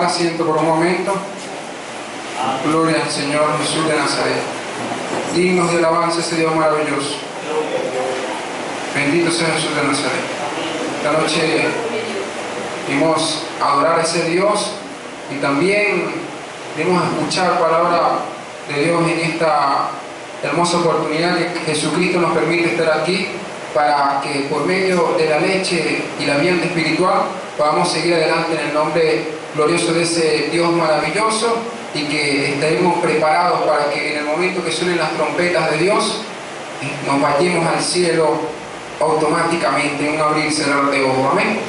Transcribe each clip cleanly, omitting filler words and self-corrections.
asiento por un momento. Gloria al Señor Jesús de Nazaret. Dignos de alabanza ese Dios maravilloso. Bendito sea Jesús de Nazaret. Esta noche vimos a adorar a ese Dios y también vimos a escuchar palabra de Dios en esta hermosa oportunidad que Jesucristo nos permite estar aquí para que por medio de la leche y la vianda espiritual podamos seguir adelante en el nombre glorioso de ese Dios maravilloso, y que estaremos preparados para que en el momento que suenen las trompetas de Dios nos vayamos al cielo automáticamente en un abrir y cerrar de ojos. Amén.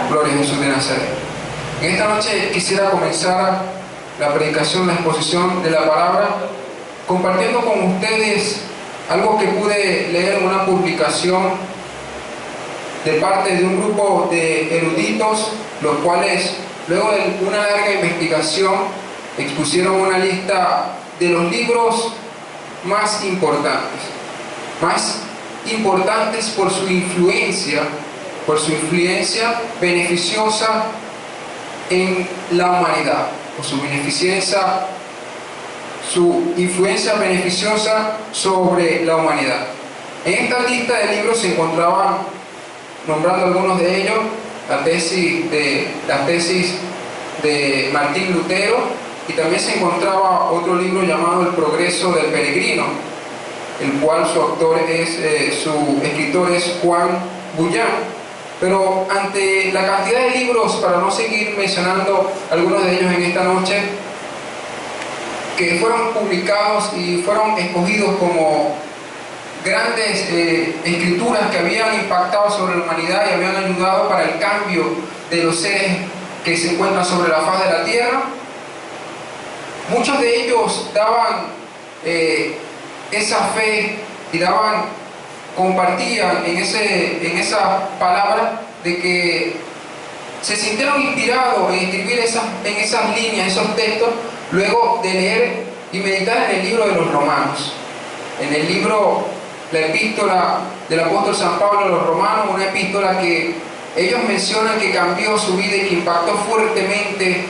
Gloria a Jesús de Nazaret. En esta noche quisiera comenzar la predicación, la exposición de la palabra, compartiendo con ustedes algo que pude leer en una publicación de parte de un grupo de eruditos, los cuales luego de una larga investigación expusieron una lista de los libros más importantes por su influencia beneficiosa en la humanidad, por su influencia beneficiosa sobre la humanidad. En esta lista de libros se encontraban, nombrando algunos de ellos, las tesis de Martín Lutero, y también se encontraba otro libro llamado El Progreso del Peregrino, el cual su escritor es Juan Bunyan. Pero ante la cantidad de libros, para no seguir mencionando algunos de ellos en esta noche, que fueron publicados y fueron escogidos como grandes escrituras que habían impactado sobre la humanidad y habían ayudado para el cambio de los seres que se encuentran sobre la faz de la tierra, muchos de ellos daban esa fe y compartían en esa palabra de que se sintieron inspirados en escribir en esas líneas, esos textos, luego de leer y meditar en el libro de los Romanos, en el libro, la epístola del apóstol San Pablo a los Romanos, una epístola que ellos mencionan que cambió su vida y que impactó fuertemente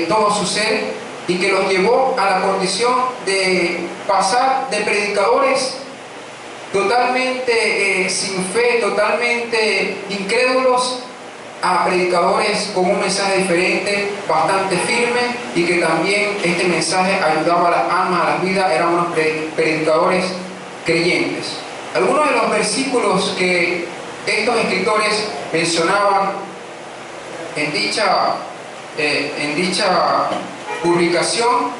todo su ser, y que los llevó a la condición de pasar de predicadores totalmente sin fe, totalmente incrédulos, a predicadores con un mensaje diferente, bastante firme, y que también este mensaje ayudaba a las almas, a las vidas. Eran unos predicadores creyentes. Algunos de los versículos que estos escritores mencionaban en dicha publicación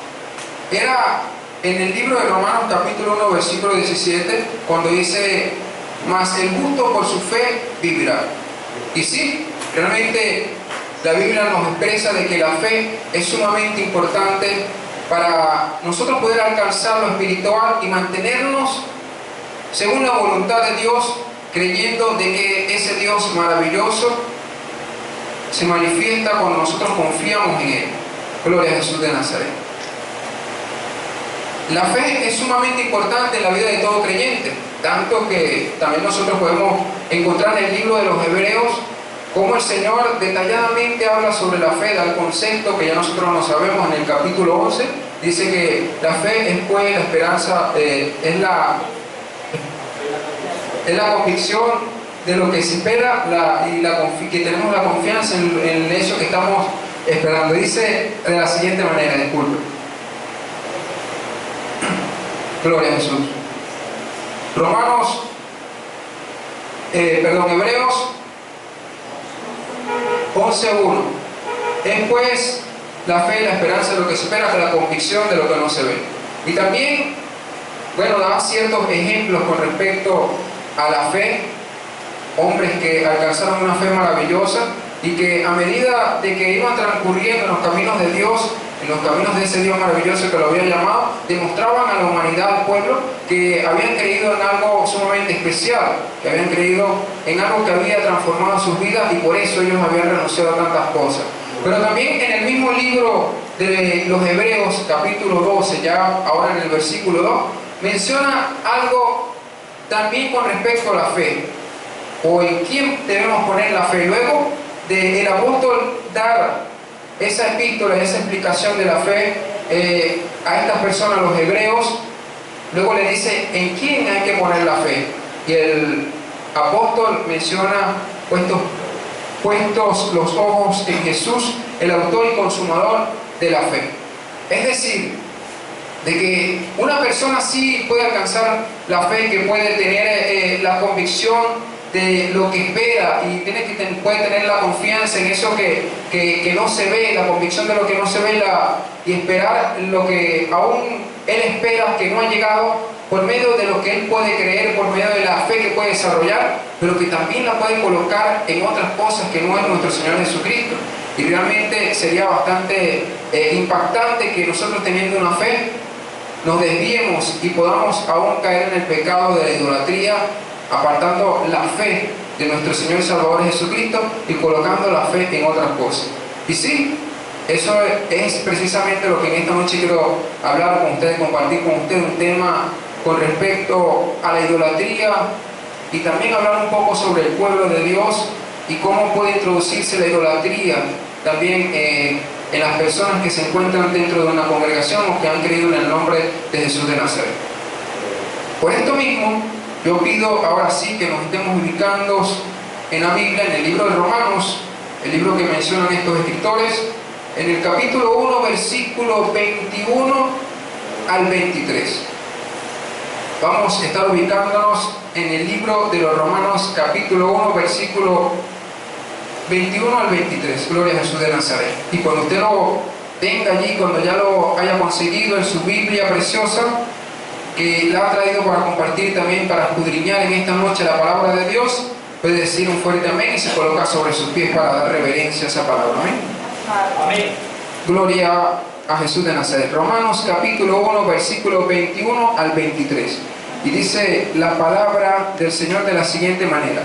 era en el libro de Romanos capítulo 1 versículo 17, cuando dice: mas el justo por su fe vivirá. Y sí, realmente la Biblia nos expresa de que la fe es sumamente importante para nosotros poder alcanzar lo espiritual y mantenernos según la voluntad de Dios, creyendo de que ese Dios maravilloso se manifiesta cuando nosotros confiamos en Él. Gloria a Jesús de Nazaret. La fe es sumamente importante en la vida de todo creyente, tanto que también nosotros podemos encontrar en el libro de los Hebreos cómo el Señor detalladamente habla sobre la fe, da el concepto que ya nosotros no sabemos en el capítulo 11. Dice que la fe es pues la esperanza, es la convicción de lo que se espera que tenemos la confianza en eso que estamos esperando. Dice de la siguiente manera, disculpe. Gloria a Jesús. Hebreos 11:1. Es pues la fe y la esperanza de lo que se espera, que la convicción de lo que no se ve. Y también, da ciertos ejemplos con respecto a la fe, hombres que alcanzaron una fe maravillosa y que a medida de que iban transcurriendo en los caminos de Dios, en los caminos de ese Dios maravilloso que lo había llamado, demostraban a la humanidad, al pueblo, que habían creído en algo sumamente especial, que habían creído en algo que había transformado sus vidas, y por eso ellos habían renunciado a tantas cosas. Pero también en el mismo libro de los Hebreos, capítulo 12, ya ahora en el versículo 2, menciona algo también con respecto a la fe, o en quién debemos poner la fe. Luego del apóstol dar esa epístola, esa explicación de la fe a estas personas, los hebreos, luego le dice en quién hay que poner la fe. Y el apóstol menciona puestos los ojos en Jesús, el autor y consumador de la fe. Es decir, de que una persona sí puede alcanzar la fe, que puede tener la convicción de lo que espera y puede tener la confianza en eso que no se ve, la convicción de lo que no se ve y esperar lo que aún él espera que no ha llegado, por medio de lo que él puede creer, por medio de la fe que puede desarrollar, pero que también la puede colocar en otras cosas que no es nuestro Señor Jesucristo. Y realmente sería bastante impactante que nosotros, teniendo una fe, nos desviemos y podamos aún caer en el pecado de la idolatría, apartando la fe de nuestro Señor y Salvador Jesucristo y colocando la fe en otras cosas. Y sí, eso es precisamente lo que en esta noche quiero hablar con ustedes, compartir con ustedes un tema con respecto a la idolatría, y también hablar un poco sobre el pueblo de Dios y cómo puede introducirse la idolatría también en las personas que se encuentran dentro de una congregación o que han creído en el nombre de Jesús de Nazaret. Por esto mismo, yo pido ahora sí que nos estemos ubicando en la Biblia, en el libro de Romanos, el libro que mencionan estos escritores, en el capítulo 1, versículo 21 al 23. Vamos a estar ubicándonos en el libro de los Romanos, capítulo 1, versículo 21 al 23. Gloria a Jesús de Nazaret. Y cuando usted lo tenga allí, cuando ya lo haya conseguido en su Biblia preciosa, que la ha traído para compartir también, para escudriñar en esta noche la palabra de Dios, puede decir un fuerte amén y se coloca sobre sus pies para dar reverencia a esa palabra. Amén. Amén. Gloria a Jesús de Nazaret. Romanos capítulo 1, versículo 21 al 23. Y dice la palabra del Señor de la siguiente manera: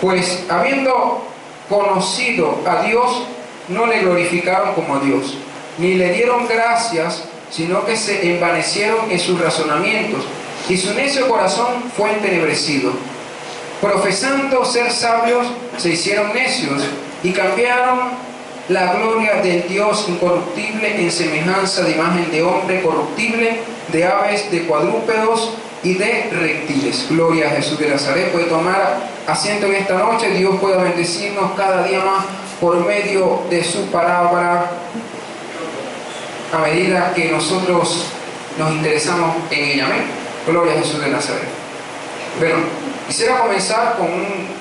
pues habiendo conocido a Dios, no le glorificaron como a Dios, ni le dieron gracias, sino que se envanecieron en sus razonamientos, y su necio corazón fue entenebrecido. Profesando ser sabios, se hicieron necios, y cambiaron la gloria del Dios incorruptible en semejanza de imagen de hombre corruptible, de aves, de cuadrúpedos y de reptiles. Gloria a Jesús de Nazaret. Puede tomar asiento en esta noche. Dios pueda bendecirnos cada día más por medio de su palabra, a medida que nosotros nos interesamos en ella. Amén. Gloria a Jesús de Nazaret. Bueno, quisiera comenzar con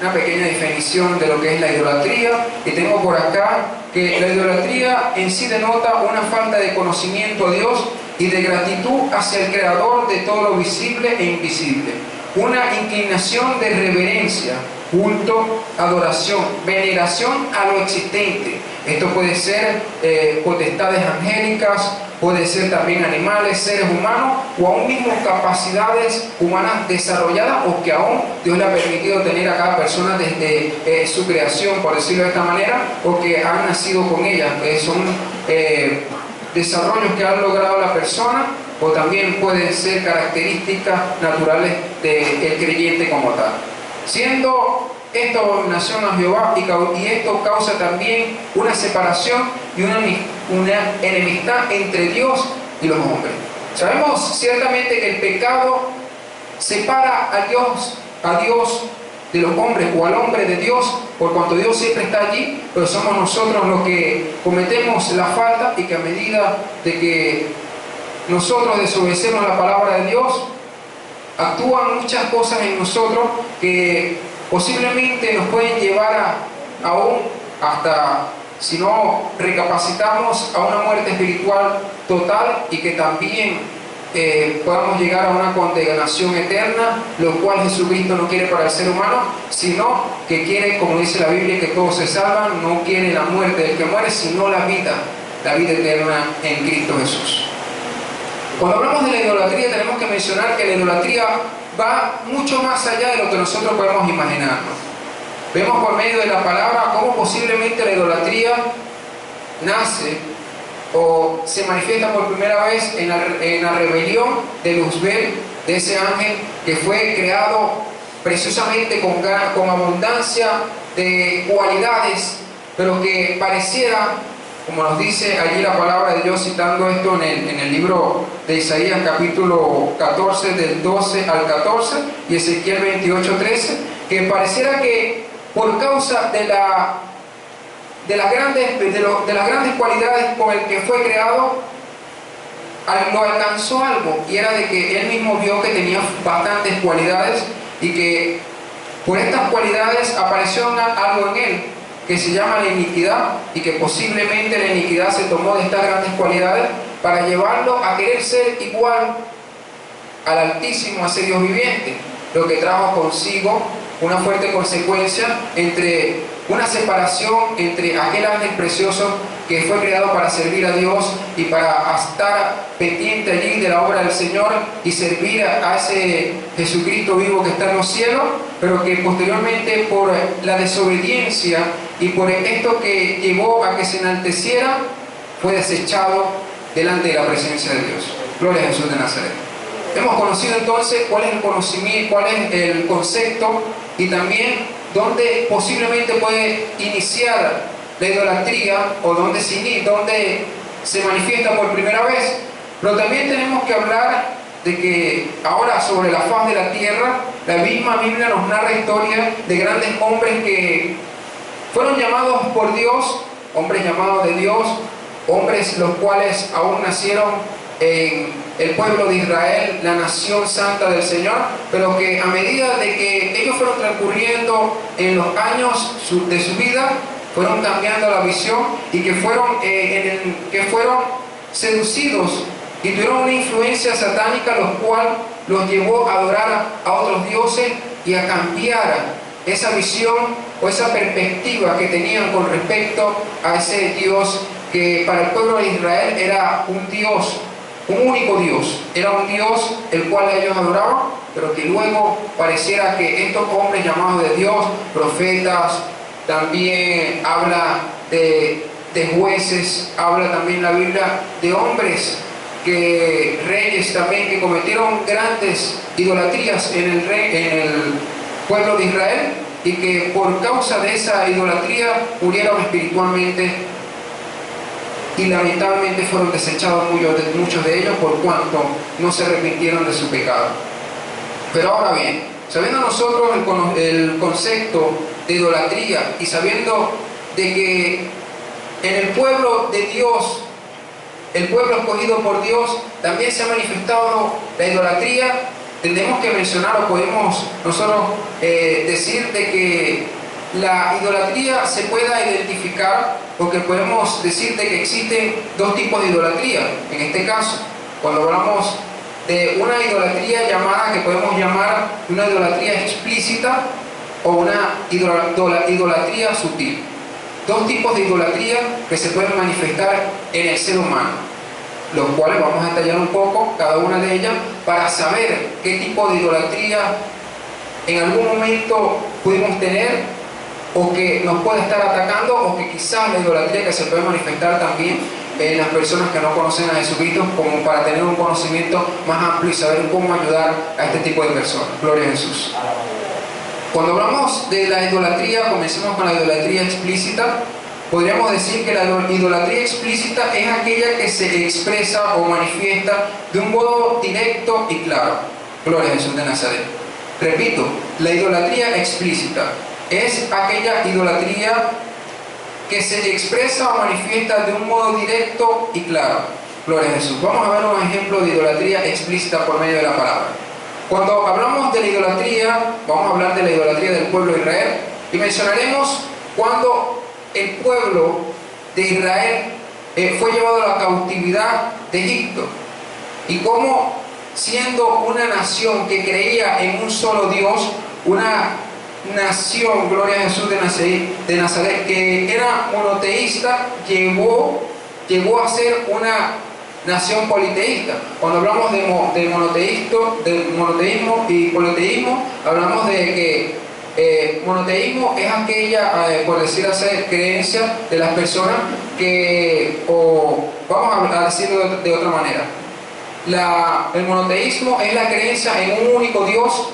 una pequeña definición de lo que es la idolatría, y tengo por acá que la idolatría en sí denota una falta de conocimiento a Dios y de gratitud hacia el Creador de todo lo visible e invisible, una inclinación de reverencia, culto, adoración, veneración a lo existente. Esto puede ser potestades angélicas, puede ser también animales, seres humanos, o aún mismo capacidades humanas desarrolladas, o que aún Dios le ha permitido tener a cada persona desde su creación, por decirlo de esta manera, o que han nacido con ellas. Son desarrollos que han logrado la persona, o también pueden ser características naturales del creyente como tal. Siendo esta abominación a Jehová, y esto causa también una separación y una enemistad entre Dios y los hombres. Sabemos ciertamente que el pecado separa a Dios de los hombres, o al hombre de Dios, por cuanto Dios siempre está allí, pero somos nosotros los que cometemos la falta, y que a medida de que nosotros desobedecemos la palabra de Dios, actúan muchas cosas en nosotros que posiblemente nos pueden llevar aún hasta, si no recapacitamos, a una muerte espiritual total, y que también podamos llegar a una condenación eterna, lo cual Jesucristo no quiere para el ser humano, sino que quiere, como dice la Biblia, que todos se salvan. No quiere la muerte del que muere, sino la vida eterna en Cristo Jesús. Cuando hablamos de la idolatría, tenemos que mencionar que la idolatría va mucho más allá de lo que nosotros podemos imaginarnos. Vemos por medio de la palabra cómo posiblemente la idolatría nace o se manifiesta por primera vez en la rebelión de Luzbel, de ese ángel que fue creado preciosamente con abundancia de cualidades, pero que pareciera como nos dice allí la palabra de Dios, citando esto en el libro de Isaías capítulo 14 del 12 al 14 y Ezequiel 28, 13, que pareciera que por causa de las grandes cualidades con el que fue creado, lo alcanzó algo, y era de que él mismo vio que tenía bastantes cualidades y que por estas cualidades apareció algo en él que se llama la iniquidad, y que posiblemente la iniquidad se tomó de estas grandes cualidades para llevarlo a querer ser igual al Altísimo, a ser Dios viviente, lo que trajo consigo una fuerte consecuencia entre una separación entre aquel ángel precioso que fue creado para servir a Dios y para estar pendiente allí de la obra del Señor y servir a ese Jesucristo vivo que está en los cielos, pero que posteriormente por la desobediencia y por esto que llevó a que se enalteciera, fue desechado delante de la presencia de Dios. Gloria a Jesús de Nazaret. Hemos conocido entonces cuál es el conocimiento, cuál es el concepto, y también dónde posiblemente puede iniciar la idolatría, o dónde se manifiesta por primera vez. Pero también tenemos que hablar de que ahora, sobre la faz de la tierra, la misma Biblia nos narra historias de grandes hombres que fueron llamados por Dios, hombres llamados de Dios, hombres los cuales aún nacieron en el pueblo de Israel, la nación santa del Señor, pero que a medida de que ellos fueron transcurriendo en los años de su vida, fueron cambiando la visión, y que fueron seducidos y tuvieron una influencia satánica, lo cual los llevó a adorar a otros dioses y a cambiar esa visión o esa perspectiva que tenían con respecto a ese Dios que para el pueblo de Israel era un Dios, un único Dios, era un Dios el cual ellos adoraban, pero que luego pareciera que estos hombres llamados de Dios, profetas, también habla de jueces, habla también la Biblia de hombres, reyes también, que cometieron grandes idolatrías en el pueblo de Israel, y que por causa de esa idolatría murieron espiritualmente, y lamentablemente fueron desechados muchos de ellos por cuanto no se arrepintieron de su pecado. Pero ahora bien, sabiendo nosotros el concepto de idolatría, y sabiendo de que en el pueblo de Dios, el pueblo escogido por Dios, también se ha manifestado la idolatría, tenemos que mencionar, o podemos nosotros decir de que la idolatría se pueda identificar, porque podemos decir de que existen dos tipos de idolatría. En este caso, cuando hablamos de una idolatría llamada, que podemos llamar una idolatría explícita o una idolatría sutil. Dos tipos de idolatría que se pueden manifestar en el ser humano, los cuales vamos a detallar un poco cada una de ellas para saber qué tipo de idolatría en algún momento pudimos tener, o que nos puede estar atacando, o que quizás la idolatría que se puede manifestar también en las personas que no conocen a Jesucristo, como para tener un conocimiento más amplio y saber cómo ayudar a este tipo de personas. Gloria a Jesús. Cuando hablamos de la idolatría, comencemos con la idolatría explícita. Podríamos decir que la idolatría explícita es aquella que se expresa o manifiesta de un modo directo y claro. Gloria a Jesús de Nazaret. Repito, la idolatría explícita es aquella idolatría que se expresa o manifiesta de un modo directo y claro. Gloria a Jesús. Vamos a ver un ejemplo de idolatría explícita por medio de la palabra. Cuando hablamos de la idolatría, vamos a hablar de la idolatría del pueblo de Israel, y mencionaremos cuando el pueblo de Israel fue llevado a la cautividad de Egipto, y cómo, siendo una nación que creía en un solo Dios, una nación, gloria a Jesús de Nazaret, que era monoteísta, llegó a ser una nación politeísta. Cuando hablamos de monoteísmo y politeísmo, hablamos de que monoteísmo es aquella, por decir así, creencia de las personas que, o vamos a decirlo de otra manera, el monoteísmo es la creencia en un único Dios,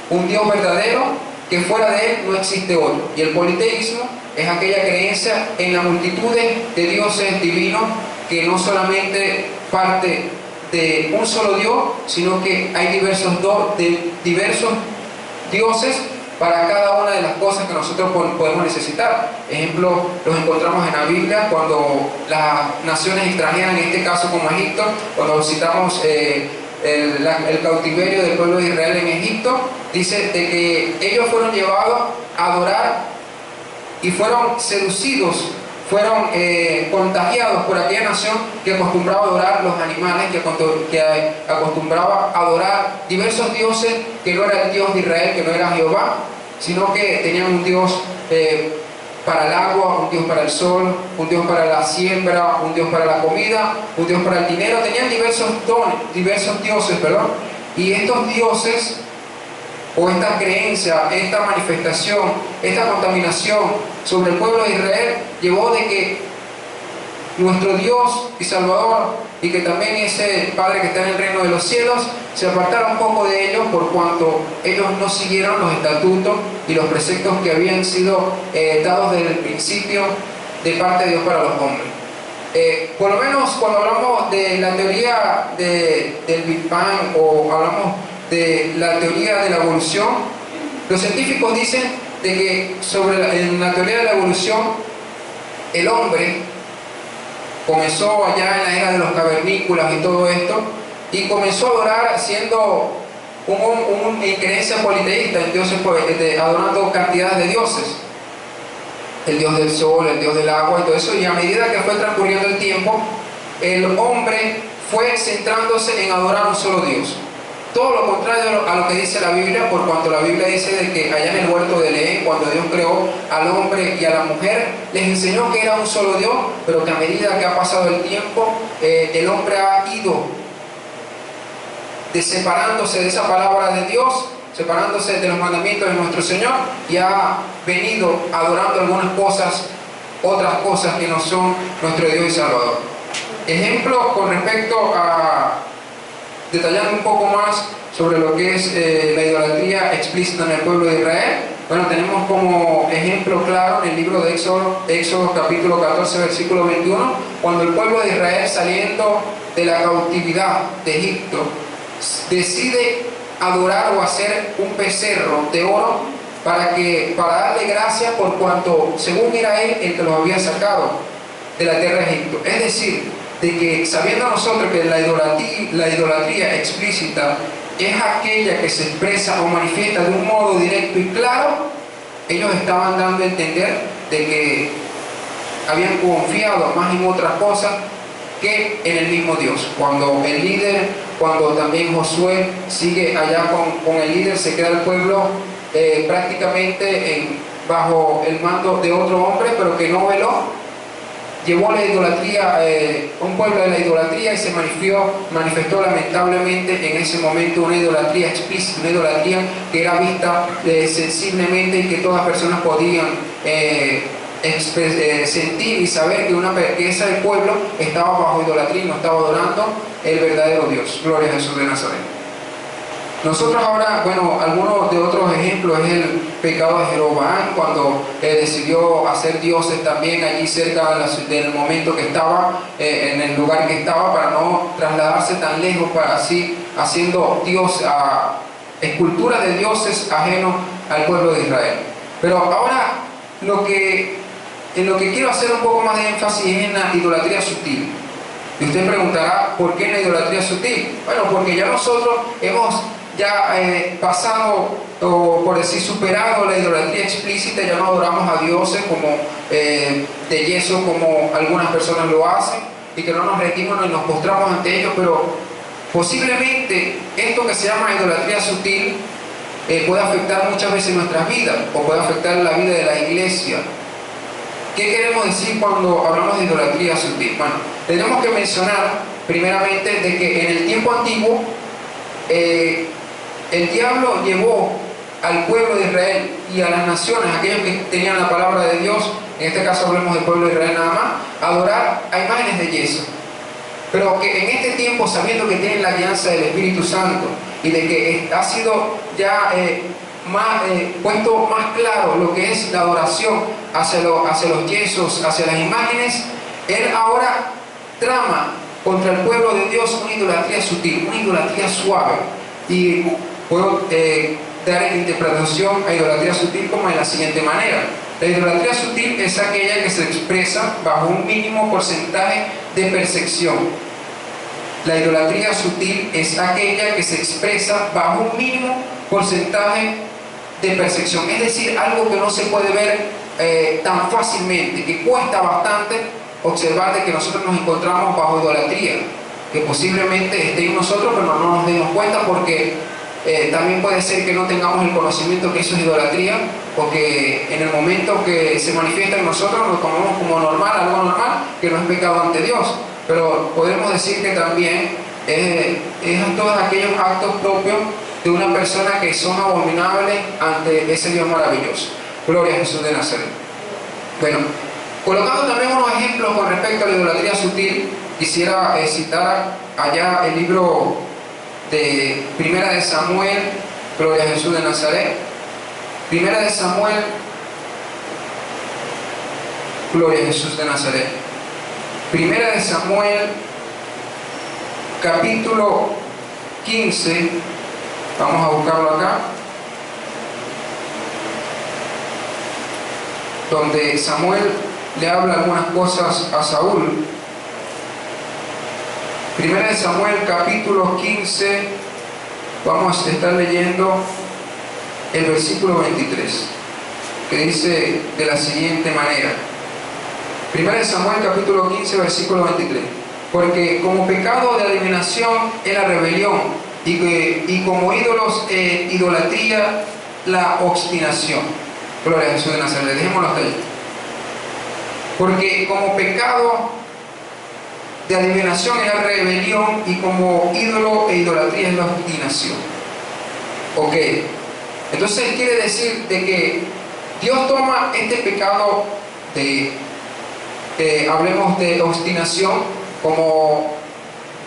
un Dios verdadero, que fuera de él no existe otro. Y el politeísmo es aquella creencia en la multitud de dioses divinos que no solamente parte de un solo Dios, sino que hay diversos dioses para cada una de las cosas que nosotros podemos necesitar. Ejemplo, los encontramos en la Biblia cuando las naciones extranjeras, en este caso como Egipto, cuando citamos el cautiverio del pueblo de Israel en Egipto, dice de que ellos fueron llevados a adorar y fueron seducidos, fueron contagiados por aquella nación que acostumbraba a adorar los animales, que acostumbraba a adorar diversos dioses, que no era el Dios de Israel, que no era Jehová, sino que tenían un Dios para el agua, un Dios para el sol, un Dios para la siembra, un Dios para la comida, un Dios para el dinero. Tenían diversos dioses, perdón. Y estos dioses, o esta creencia, esta manifestación, esta contaminación sobre el pueblo de Israel llevó de que nuestro Dios y Salvador, y que también ese Padre que está en el reino de los cielos, se apartara un poco de ellos por cuanto ellos no siguieron los estatutos y los preceptos que habían sido dados desde el principio de parte de Dios para los hombres. Por lo menos cuando hablamos de la teoría del Big Bang, o hablamos de la teoría de la evolución, los científicos dicen de que en la teoría de la evolución el hombre comenzó allá en la era de los cavernícolas y todo esto, y comenzó a adorar siendo en creencia politeísta, en dioses, adorando cantidades de dioses, el dios del sol, el dios del agua y todo eso, y a medida que fue transcurriendo el tiempo, el hombre fue centrándose en adorar un solo Dios. Todo lo contrario a lo que dice la Biblia, por cuanto la Biblia dice de que allá en el huerto del Edén, cuando Dios creó al hombre y a la mujer, les enseñó que era un solo Dios, pero que a medida que ha pasado el tiempo, el hombre ha ido separándose de esa palabra de Dios, separándose de los mandamientos de nuestro Señor, y ha venido adorando algunas cosas, otras cosas que no son nuestro Dios y Salvador. Ejemplo con respecto a, detallando un poco más sobre lo que es la idolatría explícita en el pueblo de Israel. Bueno, tenemos como ejemplo claro en el libro de Éxodo capítulo 14, versículo 21, cuando el pueblo de Israel, saliendo de la cautividad de Egipto, decide adorar o hacer un becerro de oro para darle gracias por cuanto según era él el que los había sacado de la tierra de Egipto. Es decir, de que sabiendo nosotros que la idolatría explícita es aquella que se expresa o manifiesta de un modo directo y claro, ellos estaban dando a entender de que habían confiado más en otras cosas que en el mismo Dios. Cuando también Josué sigue allá con el líder, se queda el pueblo prácticamente bajo el mando de otro hombre, pero que no veló, llevó la idolatría, un pueblo de la idolatría, y se manifestó lamentablemente en ese momento una idolatría explícita, una idolatría que era vista sensiblemente y que todas las personas podían sentir y saber que ese pueblo estaba bajo idolatría y no estaba adorando el verdadero Dios. Gloria a Jesús de Nazaret. Nosotros ahora, bueno, algunos de otros ejemplos es el pecado de Jeroboam, cuando decidió hacer dioses también allí cerca del momento que estaba, en el lugar que estaba, para no trasladarse tan lejos, para así haciendo esculturas de dioses ajenos al pueblo de Israel. Pero ahora en lo que quiero hacer un poco más de énfasis es en la idolatría sutil. Y usted preguntará, ¿por qué en la idolatría sutil? Bueno, porque ya nosotros hemos pasado, o por decir superado la idolatría explícita, ya no adoramos a dioses como de yeso, como algunas personas lo hacen, y que no nos rendimos ni nos postramos ante ellos, pero posiblemente esto que se llama idolatría sutil puede afectar muchas veces nuestras vidas, o puede afectar la vida de la iglesia. ¿Qué queremos decir cuando hablamos de idolatría sutil? Bueno, tenemos que mencionar primeramente de que en el tiempo antiguo el diablo llevó al pueblo de Israel y a las naciones, aquellos que tenían la palabra de Dios, en este caso hablemos del pueblo de Israel nada más, a adorar a imágenes de yeso. Pero que en este tiempo, sabiendo que tienen la alianza del Espíritu Santo y de que ha sido ya puesto más claro lo que es la adoración hacia los yesos, hacia las imágenes, él ahora trama contra el pueblo de Dios una idolatría sutil, una idolatría suave. Y puedo dar interpretación a idolatría sutil como de la siguiente manera. La idolatría sutil es aquella que se expresa bajo un mínimo porcentaje de percepción. La idolatría sutil es aquella que se expresa bajo un mínimo porcentaje de percepción, es decir, algo que no se puede ver tan fácilmente, que cuesta bastante observar de que nosotros nos encontramos bajo idolatría, que posiblemente esté en nosotros pero no nos demos cuenta, porque también puede ser que no tengamos el conocimiento que eso es idolatría, o que en el momento que se manifiesta en nosotros lo tomamos como normal, algo normal, que no es pecado ante Dios. Pero podemos decir que también es todos aquellos actos propios de una persona que son abominables ante ese Dios maravilloso. Gloria a Jesús de Nazaret. Bueno, colocando también unos ejemplos con respecto a la idolatría sutil, quisiera citar allá el libro de Primera de Samuel, Gloria a Jesús de Nazaret. Primera de Samuel, Gloria a Jesús de Nazaret. Primera de Samuel, capítulo 15, vamos a buscarlo acá, donde Samuel le habla algunas cosas a Saúl. Primera de Samuel, capítulo 15, vamos a estar leyendo el versículo 23, que dice de la siguiente manera. Primera de Samuel, capítulo 15, versículo 23. Porque como pecado de adivinación es la rebelión, y como ídolos idolatría la obstinación. Gloria a Jesús de Nazaret. Dejémoslo hasta ahí. Porque como pecado de adivinación es la rebelión, y como ídolo e idolatría es la obstinación. Ok. Entonces quiere decir de que Dios toma este pecado hablemos de obstinación, como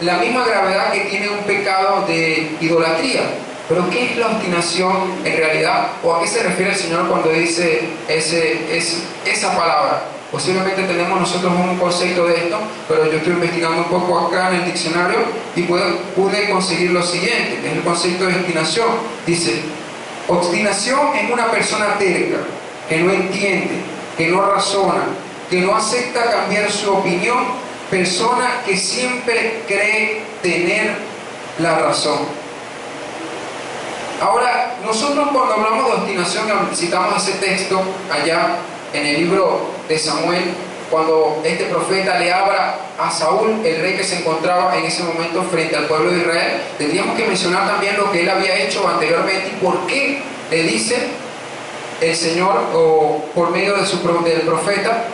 la misma gravedad que tiene un pecado de idolatría. Pero ¿qué es la obstinación en realidad? ¿O a qué se refiere el Señor cuando dice esa palabra? Posiblemente tenemos nosotros un concepto de esto, pero yo estoy investigando un poco acá en el diccionario y pude conseguir lo siguiente, que es el concepto de obstinación. Dice: obstinación es una persona terca, que no entiende, que no razona, que no acepta cambiar su opinión, persona que siempre cree tener la razón. Ahora, nosotros cuando hablamos de obstinación, citamos ese texto allá en el libro de Samuel, cuando este profeta le habla a Saúl, el rey que se encontraba en ese momento frente al pueblo de Israel. Tendríamos que mencionar también lo que él había hecho anteriormente y por qué le dice el Señor, o por medio del profeta,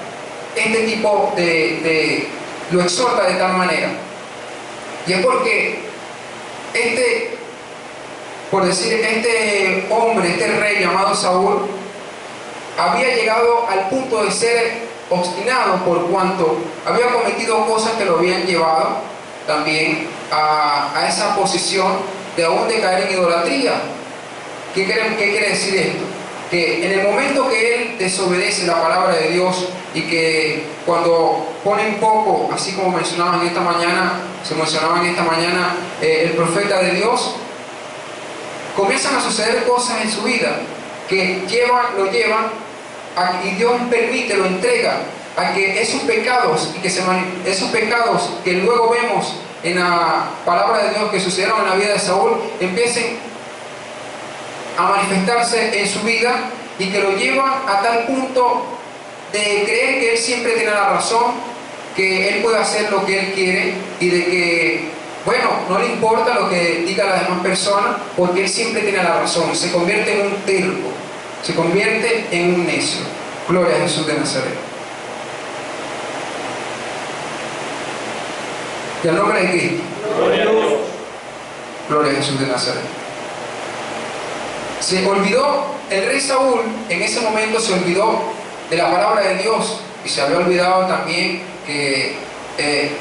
este tipo lo exhorta de tal manera. Y es porque este hombre, este rey llamado Saúl, había llegado al punto de ser obstinado, por cuanto había cometido cosas que lo habían llevado también a esa posición de aún de caer en idolatría. ¿Qué quiere decir esto? Que en el momento que él desobedece la palabra de Dios, y que cuando pone en poco, así como se mencionaba en esta mañana el profeta de Dios, comienzan a suceder cosas en su vida que lo llevan y Dios permite, lo entrega a que esos pecados, esos pecados que luego vemos en la palabra de Dios que sucedieron en la vida de Saúl, empiecen a manifestarse en su vida, y que lo llevan a tal punto de creer que él siempre tiene la razón, que él puede hacer lo que él quiere, y de que, bueno, no le importa lo que diga las demás personas, porque él siempre tiene la razón. Se convierte en un terco, se convierte en un necio. Gloria a Jesús de Nazaret. ¿Y al nombre de Cristo? Gloria a Jesús de Nazaret. Se olvidó, el rey Saúl en ese momento se olvidó de la palabra de Dios, y se había olvidado también que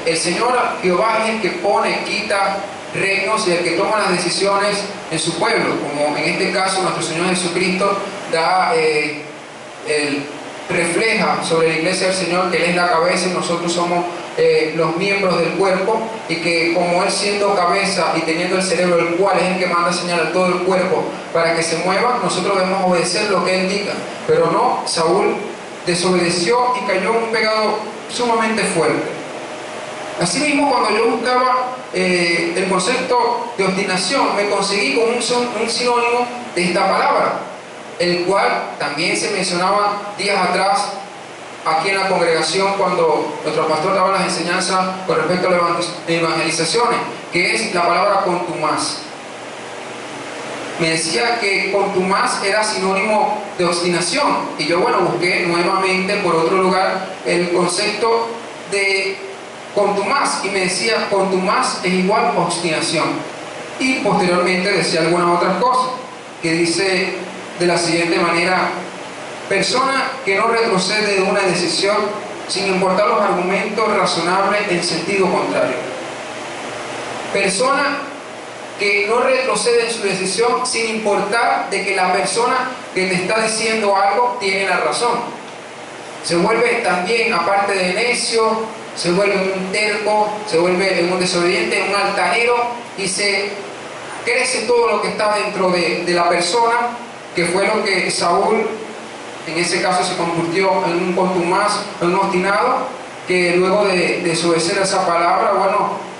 el Señor Jehová es el que pone, quita reinos y el que toma las decisiones en su pueblo, como en este caso nuestro Señor Jesucristo refleja sobre la iglesia del Señor que Él es la cabeza y nosotros somos los miembros del cuerpo, y que como Él siendo cabeza y teniendo el cerebro, el cual es el que manda señal a todo el cuerpo para que se mueva, nosotros debemos obedecer lo que Él diga. Pero no, Saúl desobedeció y cayó en un pecado sumamente fuerte. Asimismo, cuando yo buscaba el concepto de obstinación, me conseguí con un sinónimo de esta palabra, el cual también se mencionaba días atrás aquí en la congregación cuando nuestro pastor daba las enseñanzas con respecto a las evangelizaciones, que es la palabra contumaz. Me decía que contumaz era sinónimo de obstinación, y yo busqué nuevamente por otro lugar el concepto de contumaz, y me decía contumaz es igual a obstinación, y posteriormente decía algunas otras cosas, que dice de la siguiente manera: persona que no retrocede de una decisión sin importar los argumentos razonables en sentido contrario. Persona que no retrocede en su decisión sin importar de que la persona que te está diciendo algo tiene la razón. Se vuelve también, aparte de necio, se vuelve un terco, se vuelve un desobediente, un altanero, y se crece todo lo que está dentro de la persona, que fue lo que Saúl en ese caso se convirtió en un contumaz, en un obstinado, que luego de desobedecer esa palabra,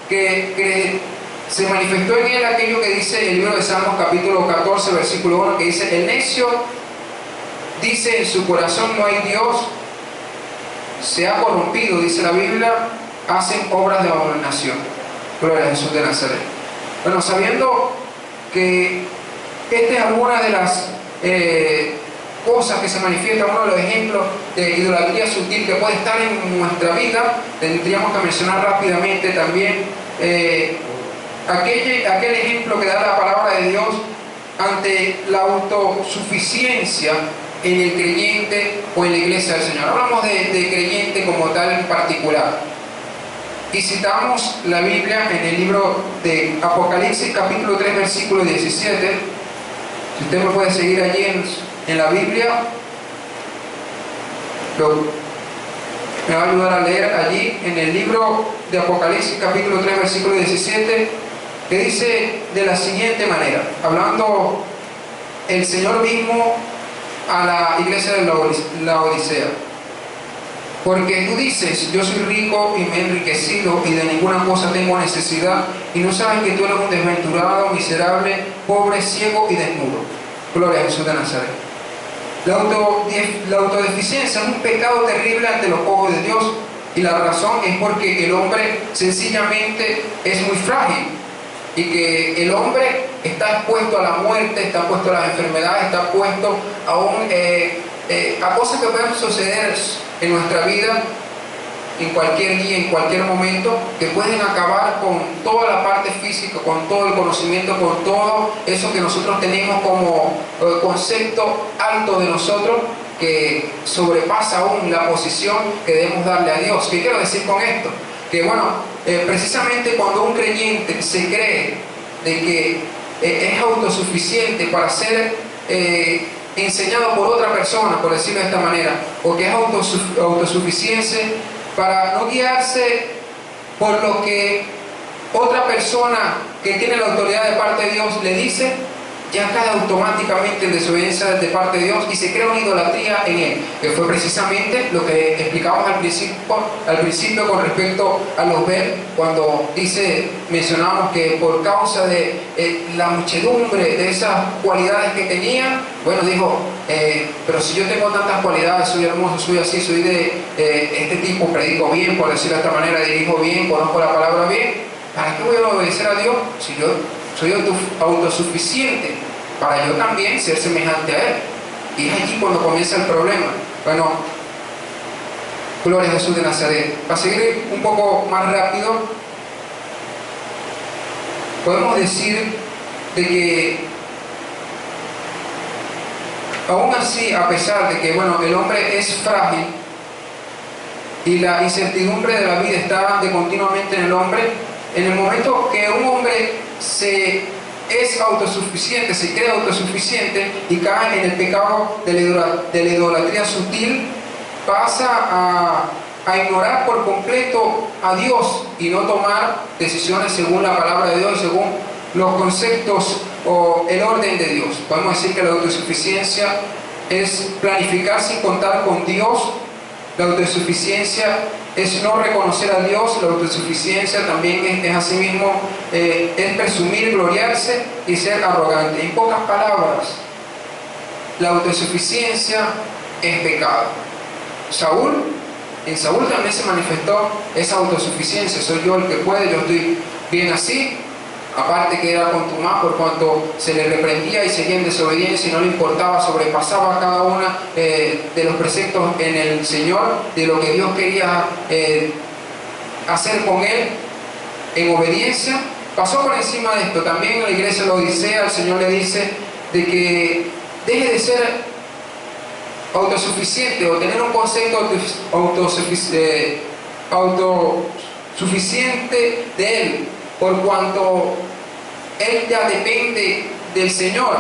que se manifestó en él aquello que dice el libro de Salmos capítulo 14 versículo 1, que dice: el necio dice en su corazón no hay Dios, se ha corrompido, dice la Biblia, hacen obras de abominación. Gloria a Jesús de Nazaret. Sabiendo que esta es alguna de las cosas que se manifiestan, uno de los ejemplos de idolatría sutil que puede estar en nuestra vida, tendríamos que mencionar rápidamente también aquel ejemplo que da la palabra de Dios ante la autosuficiencia en el creyente o en la iglesia del Señor. Hablamos de creyente como tal en particular, y citamos la Biblia en el libro de Apocalipsis capítulo 3 versículo 17. Si usted me puede seguir allí en la Biblia, me va a ayudar a leer allí en el libro de Apocalipsis capítulo 3 versículo 17, que dice de la siguiente manera, hablando el Señor mismo a la iglesia de la Odisea: porque tú dices, yo soy rico y me he enriquecido y de ninguna cosa tengo necesidad, y no sabes que tú eres un desventurado, miserable, pobre, ciego y desnudo. Gloria a Jesús de Nazaret. La autodeficiencia es un pecado terrible ante los ojos de Dios, y la razón es porque el hombre sencillamente es muy frágil, y que el hombre está expuesto a la muerte, está expuesto a las enfermedades, está expuesto a cosas que pueden suceder en nuestra vida en cualquier día, en cualquier momento, que pueden acabar con toda la parte física, con todo el conocimiento, con todo eso que nosotros tenemos como concepto alto de nosotros, que sobrepasa aún la posición que debemos darle a Dios. ¿Qué quiero decir con esto? Que precisamente cuando un creyente se cree de que es autosuficiente para ser enseñado por otra persona, por decirlo de esta manera, o que es autosuficiente para no guiarse por lo que otra persona que tiene la autoridad de parte de Dios le dice, ya cae automáticamente en desobediencia de parte de Dios y se crea una idolatría en él, que fue precisamente lo que explicamos al principio con respecto a los ver, cuando mencionamos que por causa de la muchedumbre de esas cualidades que tenía, dijo, pero si yo tengo tantas cualidades, soy hermoso, soy así, soy de este tipo, predico bien, por decirlo de esta manera, dirijo bien, conozco la palabra bien, ¿para qué voy a obedecer a Dios si yo soy autosuficiente para yo también ser semejante a Él? Y es allí cuando comienza el problema. Gloria a Jesús de Nazaret. Para seguir un poco más rápido, podemos decir de que aún así, a pesar de que el hombre es frágil, y la incertidumbre de la vida está de continuamente en el hombre, en el momento que un hombre es autosuficiente, se cree autosuficiente y cae en el pecado de la idolatría sutil, pasa a ignorar por completo a Dios y no tomar decisiones según la palabra de Dios, según los conceptos o el orden de Dios. Podemos decir que la autosuficiencia es planificar sin contar con Dios. La autosuficiencia es no reconocer a Dios. La autosuficiencia también es asimismo es presumir, gloriarse y ser arrogante. En pocas palabras, la autosuficiencia es pecado. En Saúl también se manifestó esa autosuficiencia. Soy yo el que puede, yo estoy bien así. Aparte que era contumaz por cuanto se le reprendía y seguía en desobediencia y no le importaba, sobrepasaba cada uno de los preceptos en el Señor, de lo que Dios quería hacer con él en obediencia. Pasó por encima de esto. También en la iglesia de la Odisea el Señor le dice de que deje de ser autosuficiente o tener un concepto autosuficiente de Él, por cuanto Él ya depende del Señor,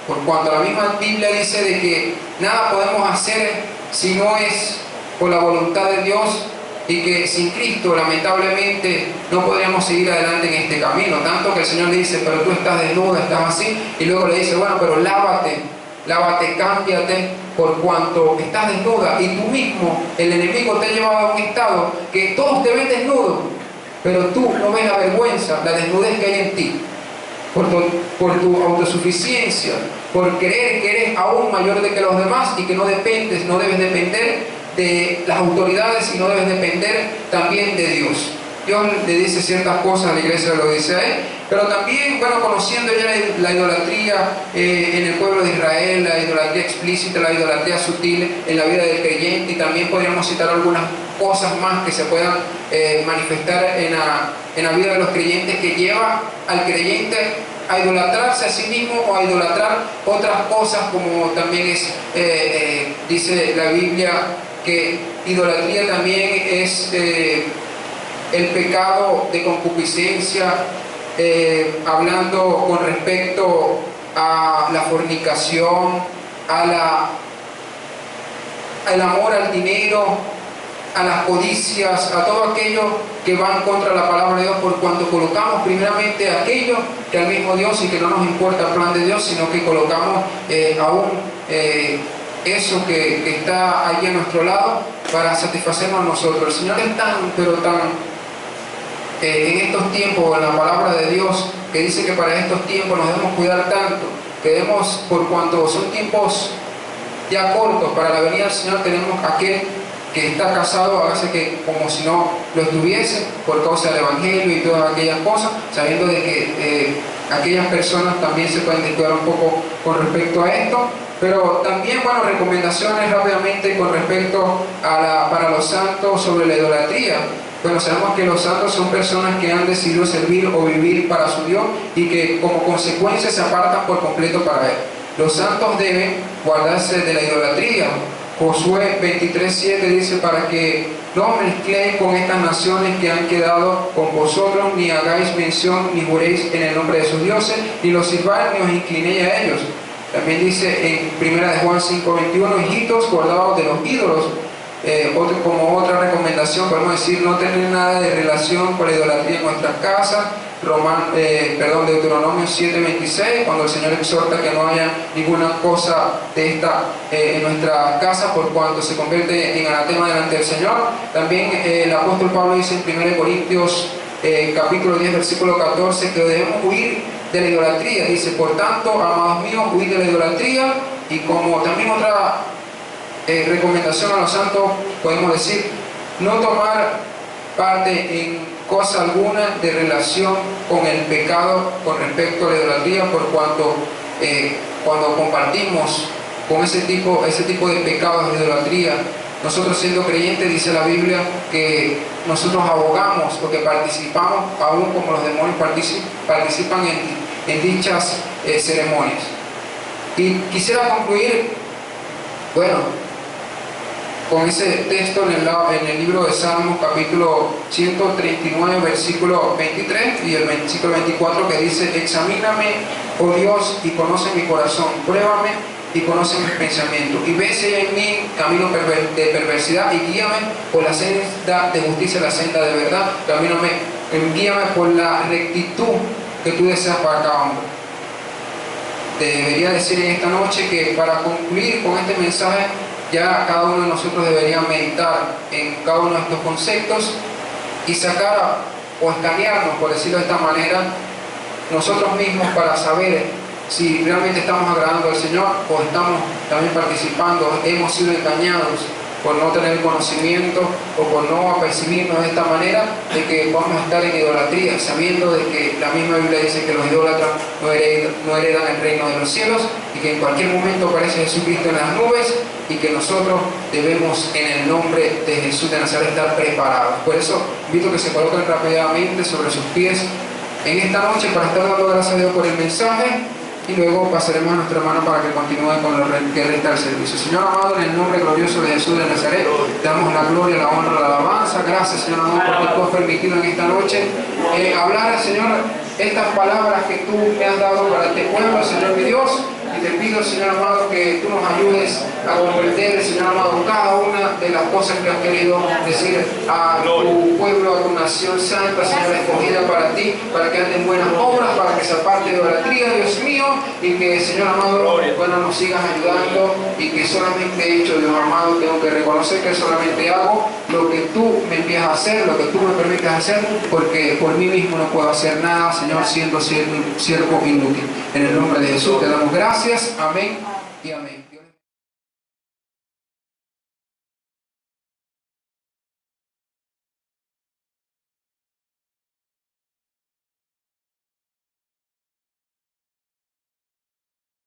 por cuanto la misma Biblia dice de que nada podemos hacer si no es por la voluntad de Dios, y que sin Cristo lamentablemente no podríamos seguir adelante en este camino. Tanto que el Señor le dice, pero tú estás desnuda, estás así, y luego le dice, bueno, pero lávate, cámbiate, por cuanto estás desnuda, y tú mismo, el enemigo te ha llevado a un estado que todos te ven desnudo, pero tú no ves la vergüenza, la desnudez que hay en ti, por tu autosuficiencia, por creer que eres aún mayor de que los demás y que no debes depender de las autoridades y no debes depender también de Dios. Dios le dice ciertas cosas a la iglesia de la Odisea, pero también, bueno, conociendo ya la idolatría en el pueblo de Israel, la idolatría explícita, la idolatría sutil en la vida del creyente, y también podríamos citar algunas cosas más que se puedan manifestar en la vida de los creyentes, que lleva al creyente a idolatrarse a sí mismo o a idolatrar otras cosas, como también dice la Biblia que idolatría también es el pecado de concupiscencia, hablando con respecto a la fornicación, al amor al dinero, a las codicias, a todo aquello que van contra la palabra de Dios, por cuanto colocamos primeramente aquello que al mismo Dios, y que no nos importa el plan de Dios, sino que colocamos aún eso que está allí a nuestro lado para satisfacernos a nosotros. El Señor es en estos tiempos, en la palabra de Dios, que dice que para estos tiempos nos debemos cuidar tanto, que debemos, por cuanto son tiempos ya cortos para la venida del Señor, tenemos aquel que está casado, hágase que como si no lo estuviese, por causa del Evangelio y todas aquellas cosas, sabiendo de que aquellas personas también se pueden descuidar un poco con respecto a esto. Pero también, bueno, recomendaciones rápidamente con respecto para los santos sobre la idolatría. Bueno, sabemos que los santos son personas que han decidido servir o vivir para su Dios y que como consecuencia se apartan por completo para Él. Los santos deben guardarse de la idolatría. Josué 23:7 dice, para que no os mezcléis con estas naciones que han quedado con vosotros, ni hagáis mención, ni juréis en el nombre de sus dioses, ni los sirváis, ni os inclinéis a ellos. También dice en 1 Juan 5:21, hijitos, guardados de los ídolos. Como otra recomendación podemos decir, no tener nada de relación con la idolatría en nuestras casas. Deuteronomio 7:26, cuando el Señor exhorta que no haya ninguna cosa de esta en nuestra casa, por cuanto se convierte en anatema delante del Señor. También el apóstol Pablo dice en 1 Corintios capítulo 10 versículo 14 que debemos huir de la idolatría. Dice, por tanto, amados míos, huid de la idolatría. Y como también otra recomendación a los santos, podemos decir, no tomar parte en cosa alguna de relación con el pecado con respecto a la idolatría, por cuanto cuando compartimos con ese tipo de pecados de idolatría, nosotros siendo creyentes, dice la Biblia, que nosotros abogamos o que participamos, aún como los demonios participan en dichas ceremonias. Y quisiera concluir, bueno, con ese texto en el libro de Salmos, capítulo 139, versículo 23 y el versículo 24, que dice: examíname, oh Dios, y conoce mi corazón, pruébame y conoce mis pensamientos, y ve si hay en mí camino de perversidad, y guíame por la senda de justicia, la senda de verdad. Guíame por la rectitud que tú deseas para cada hombre. Te debería decir en esta noche que, para concluir con este mensaje, ya cada uno de nosotros debería meditar en cada uno de estos conceptos y sacar o escanearnos, por decirlo de esta manera, nosotros mismos, para saber si realmente estamos agradando al Señor o estamos también participando, hemos sido engañados por no tener conocimiento o por no apercibirnos de esta manera, de que vamos a estar en idolatría, sabiendo de que la misma Biblia dice que los idólatras no heredan el reino de los cielos, y que en cualquier momento aparece Jesucristo en las nubes, y que nosotros debemos, en el nombre de Jesús de Nazaret, estar preparados. Por eso invito a que se coloquen rápidamente sobre sus pies en esta noche, para estar dando gracias a Dios por el mensaje, y luego pasaremos a nuestra hermana para que continúe con lo que resta del servicio. Señor amado, en el nombre glorioso de Jesús de Nazaret, te damos la gloria, la honra, la alabanza. Gracias, Señor amado, porque tú has permitido en esta noche hablar, Señor, estas palabras que tú me has dado para este pueblo, Señor mi Dios. Y te pido, Señor amado, que tú nos ayudes a comprender, Señor amado, cada una de las cosas que has querido decir a tu pueblo, a tu nación santa, Señor, escogida para ti, para que anden buenas obras, para que se aparte de idolatría, Dios mío, y que, Señor amado, bueno, nos sigas ayudando, y que solamente he hecho, Dios amado, tengo que reconocer que solamente hago lo que tú me envías a hacer, lo que tú me permites hacer, porque por mí mismo no puedo hacer nada, Señor, siendo siervo inútil. En el nombre de Jesús te damos gracias. Amén.